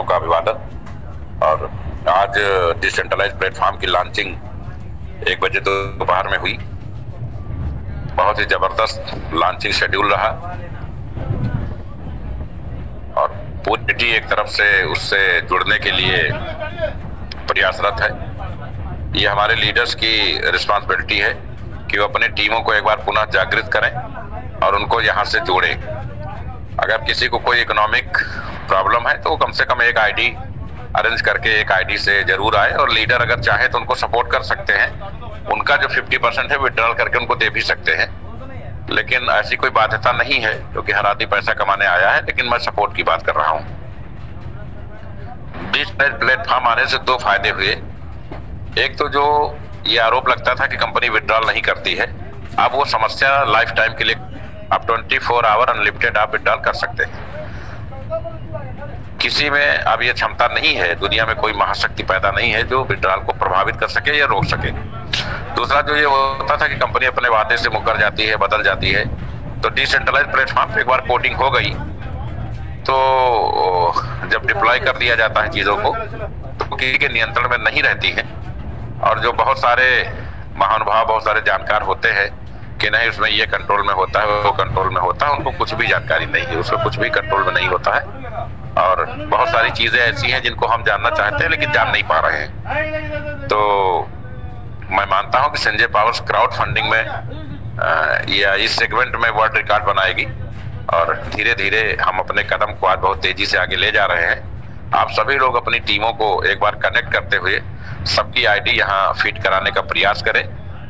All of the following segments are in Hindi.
का अभिवादन। और आज डिसेंट्रलाइज्ड प्लेटफॉर्म की लॉन्चिंग 1 बजे दोपहर में हुई। बहुत ही जबरदस्त लॉन्चिंग शेड्यूल रहा और पूरी टीम एक तरफ से उससे जुड़ने के लिए प्रयासरत है। ये हमारे लीडर्स की रिस्पांसिबिलिटी है कि वो अपने टीमों को एक बार पुनः जागृत करें और उनको यहाँ से जोड़ें। अगर किसी को कोई इकोनॉमिक प्रॉब्लम है तो कम से कम एक आईडी अरेंज करके एक आईडी से जरूर आए, और लीडर अगर चाहे तो उनको सपोर्ट कर सकते हैं। उनका जो 50% है विड्रॉल करके उनको दे भी सकते हैं, लेकिन ऐसी कोई बाध्यता नहीं है क्योंकि हर आदमी पैसा कमाने आया है। लेकिन मैं सपोर्ट की बात कर रहा हूँ। डिजिटल प्लेटफॉर्म आने से 2 फायदे हुए। एक तो जो ये आरोप लगता था कि कंपनी विड्रॉल नहीं करती है, अब वो समस्या लाइफ टाइम के लिए आप 24 आवर अनलिमिटेड आप विड्रॉल कर सकते हैं। किसी में अब ये क्षमता नहीं है, दुनिया में कोई महाशक्ति पैदा नहीं है जो विड्रॉल को प्रभावित कर सके या रोक सके। दूसरा जो ये होता था कि कंपनी अपने वादे से मुकर जाती है, बदल जाती है, तो डिसेंट्रलाइज्ड प्लेटफॉर्म पे एक बार कोडिंग हो गई तो जब डिप्लॉय कर दिया जाता है चीजों को तो किसी के नियंत्रण में नहीं रहती है। और जो बहुत सारे महानुभाव, बहुत सारे जानकार होते हैं कि नहीं उसमें ये कंट्रोल में होता है, वो कंट्रोल में होता है, उनको कुछ भी जानकारी नहीं है, उसमें कुछ भी कंट्रोल में नहीं होता है। और बहुत सारी चीजें ऐसी हैं जिनको हम जानना चाहते हैं लेकिन जान नहीं पा रहे हैं। तो मैं मानता हूं कि संजय पावर्स क्राउड फंडिंग में या इस सेगमेंट में वर्ल्ड रिकॉर्ड बनाएगी और धीरे धीरे हम अपने कदम को आज बहुत तेजी से आगे ले जा रहे हैं। आप सभी लोग अपनी टीमों को एक बार कनेक्ट करते हुए सबकी आईडी यहाँ फिट कराने का प्रयास करें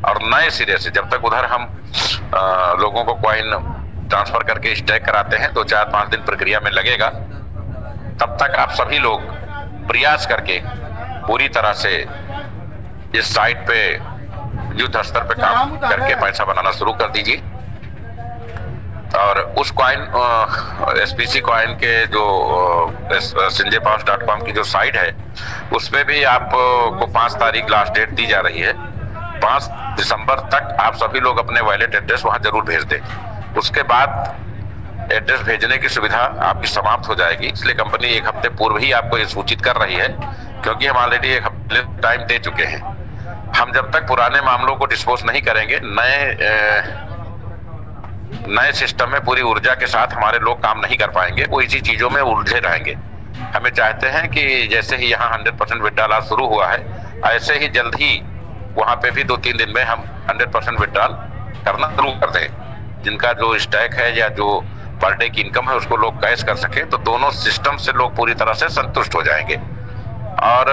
और नए सिरे से, जब तक उधर हम लोगों को कॉइन ट्रांसफर करके स्टैक कराते हैं, 2-4-5 दिन प्रक्रिया में लगेगा, तब तक आप सभी लोग प्रयास करके पूरी तरह से इस साइट पे युद्ध स्तर पे काम करके पैसा बनाना शुरू कर दीजिए। और उस कॉइन एसपीसी कॉइन के जो sanjaypowers.com की जो साइट है उसपे भी आपको 5 तारीख लास्ट डेट दी जा रही है। 5 दिसंबर तक आप सभी लोग अपने वॉलेट एड्रेस वहां जरूर भेज दें। उसके बाद एड्रेस भेजने की सुविधा आपकी समाप्त हो जाएगी, इसलिए कंपनी 1 हफ्ते पूर्व ही आपको ये सूचित कर रही है क्योंकि हम ऑलरेडी 1 हफ्ते टाइम दे चुके हैं। हम जब तक पुराने मामलों को डिस्पोज नहीं करेंगे, नए सिस्टम में पूरी ऊर्जा के साथ हमारे लोग काम नहीं कर पाएंगे, वो इसी चीजों में उलझे रहेंगे। हमें चाहते हैं कि जैसे ही यहाँ 100% विड्रॉल शुरू हुआ है, ऐसे ही जल्द ही वहां पे भी 2-3 दिन में हम 100% विड्रॉल करना शुरू कर दें। जिनका जो स्टैक है या जो पर डे की इनकम है उसको लोग कैश कर सके, तो दोनों सिस्टम से लोग पूरी तरह से संतुष्ट हो जाएंगे। और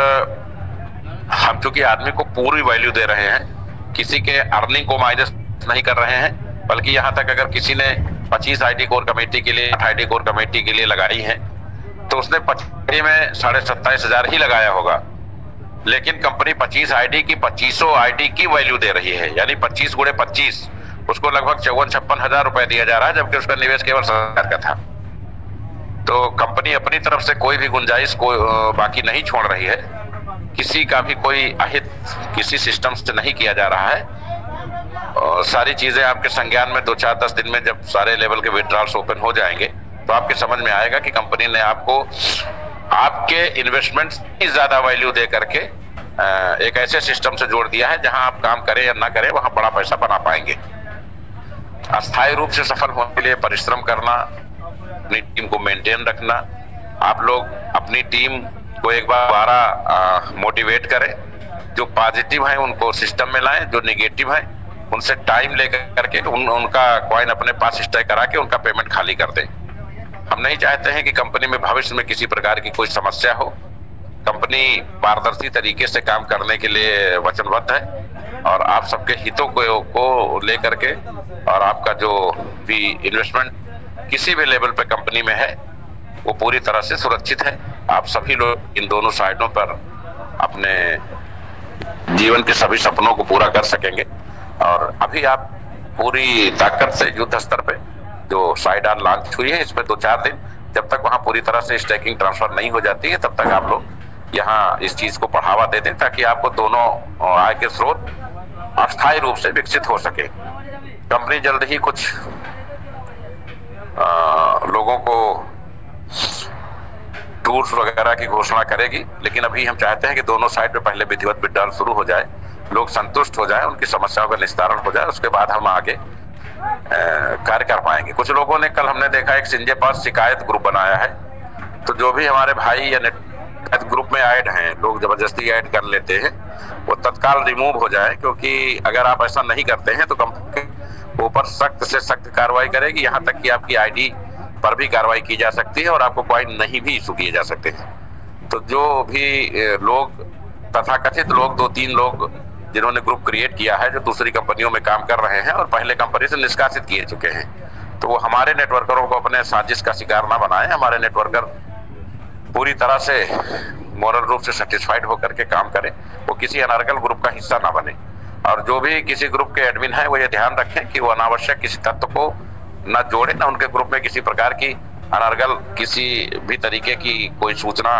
हम चूंकि आदमी को पूरी वैल्यू दे रहे हैं, किसी के अर्निंग को माइनस नहीं कर रहे हैं, बल्कि यहाँ तक अगर किसी ने 25 आईडी कोर कमेटी के लिए, 8 आईडी कोर कमेटी के लिए लगाई है तो उसने 25 में 27,500 ही लगाया होगा, लेकिन कंपनी 25 आईडी की 2500 आईडी की वैल्यू दे रही है, यानी 25 गुणे 25 उसको लगभग 54-56 हजार रुपए दिया जा रहा है, जबकि उसका निवेश केवल 7,000 का था। तो कंपनी अपनी तरफ से कोई भी गुंजाइश को बाकी नहीं छोड़ रही है। किसी का भी कोई अहित किसी सिस्टम से नहीं किया जा रहा है। और सारी चीजें आपके संज्ञान में 2-4-10 दिन में जब सारे लेवल के विड्रॉल्स ओपन हो जाएंगे तो आपके समझ में आएगा कि कंपनी ने आपको आपके इन्वेस्टमेंट की ज्यादा वैल्यू दे करके एक ऐसे सिस्टम से जोड़ दिया है जहां आप काम करें या ना करें वहां बड़ा पैसा बना पाएंगे। अस्थायी रूप से सफल होने के लिए परिश्रम करना, अपनी टीम को मेंटेन रखना। आप लोग अपनी टीम को एक बार दोबारा मोटिवेट करें। जो पॉजिटिव है उनको सिस्टम में लाएं, जो निगेटिव है उनसे टाइम लेकर करके उनका कॉइन अपने पास स्टैक करा के उनका पेमेंट खाली कर दें। हम नहीं चाहते हैं कि कंपनी में भविष्य में किसी प्रकार की कोई समस्या हो। कंपनी पारदर्शी तरीके से काम करने के लिए वचनबद्ध है और आप सबके हितों को लेकर के, और आपका जो भी इन्वेस्टमेंट किसी भी लेवल पे कंपनी में है वो पूरी तरह से सुरक्षित है। आप सभी लोग इन दोनों साइडों पर अपने जीवन के सभी सपनों को पूरा कर सकेंगे। और अभी आप पूरी ताकत से युद्ध स्तर पे जो साइड आर लॉन्च हुई है, इसमें 2-4 दिन जब तक वहां पूरी तरह से स्टैकिंग ट्रांसफर नहीं हो जाती है तब तक आप लोग यहाँ इस चीज को बढ़ावा दे दें ताकि आपको दोनों आय के स्रोत अस्थायी रूप से विकसित हो सके। कंपनी जल्द ही कुछ लोगों को टूर्स वगैरह की घोषणा करेगी, लेकिन अभी हम चाहते हैं कि दोनों साइड पे पहले विधिवत विड्रॉल शुरू हो जाए, लोग संतुष्ट हो जाए, उनकी समस्याओं का निस्तारण हो जाए, उसके बाद हम आगे कार्य कर पाएंगे। कुछ लोगों ने, कल हमने देखा एक सिंजे पास शिकायत ग्रुप बनाया है, तो जो भी हमारे भाई या ग्रुप में ऐड हैं, लोग जबरदस्ती ऐड कर लेते हैं, वो तत्काल रिमूव हो जाए, क्योंकि अगर आप ऐसा नहीं करते हैं तो कंपनी के ऊपर सख्त से सख्त कार्रवाई करेगी, यहाँ तक कि आपकी आईडी पर भी कार्रवाई की जा सकती है और आपको कॉइन नहीं भी इशू किए जा सकते हैं। तो जो भी लोग तथाकथित लोग, 2-3 लोग जिन्होंने ग्रुप क्रिएट किया है, जो दूसरी कंपनियों में काम कर रहे हैं और पहले कंपनी से निष्कासित किए चुके हैं, तो वो हमारे नेटवर्करों को अपने साजिश का शिकार ना बनाएं। हमारे नेटवर्कर पूरी तरह से मॉरल रूप से सेटिस्फाइड होकर के काम करें, वो किसी अनर्गल ग्रुप का हिस्सा ना बने। और जो भी किसी ग्रुप के एडमिन है वो ये ध्यान रखें कि वो अनावश्यक किसी तत्व को न जोड़े, न उनके ग्रुप में किसी प्रकार की अनर्गल किसी भी तरीके की कोई सूचना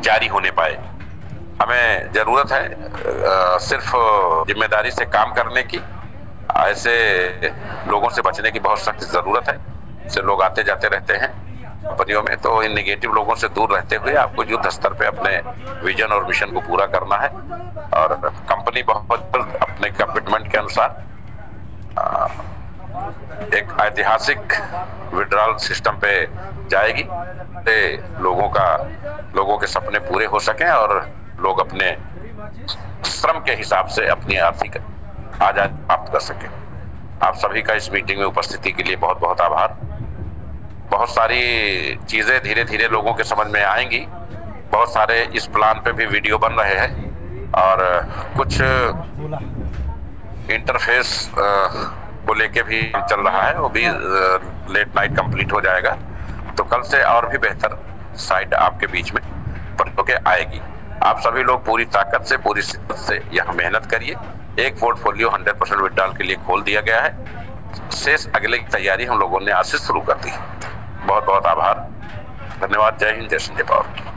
जारी होने पाए। हमें जरूरत है सिर्फ जिम्मेदारी से काम करने की, ऐसे लोगों से बचने की बहुत सख्त जरूरत है। इससे लोग आते जाते रहते हैं कंपनियों में, तो इन नेगेटिव लोगों से दूर रहते हुए आपको युद्ध स्तर पे अपने विजन और मिशन को पूरा करना है। और कंपनी बहुत जल्द अपने कमिटमेंट के अनुसार एक ऐतिहासिक विड्रॉल सिस्टम पे जाएगी, लोगों के सपने पूरे हो सकें और लोग अपने श्रम के हिसाब से अपनी आर्थिक आजादी प्राप्त कर सकें। आप सभी का इस मीटिंग में उपस्थिति के लिए बहुत बहुत आभार। बहुत सारी चीजें धीरे धीरे लोगों के समझ में आएंगी। बहुत सारे इस प्लान पे भी वीडियो बन रहे हैं और कुछ इंटरफेस को लेके भी चल रहा है, वो भी लेट नाइट कंप्लीट हो जाएगा। तो कल से और भी बेहतर साइट आपके बीच में बन के आएगी। आप सभी लोग पूरी ताकत से, पूरी शिद्दत से यहाँ मेहनत करिए। एक पोर्टफोलियो 100% विड्रॉल के लिए खोल दिया गया है, शेष अगले की तैयारी हम लोगों ने आज से शुरू कर दी। बहुत बहुत आभार, धन्यवाद। जय हिंद, जय संजय पावर।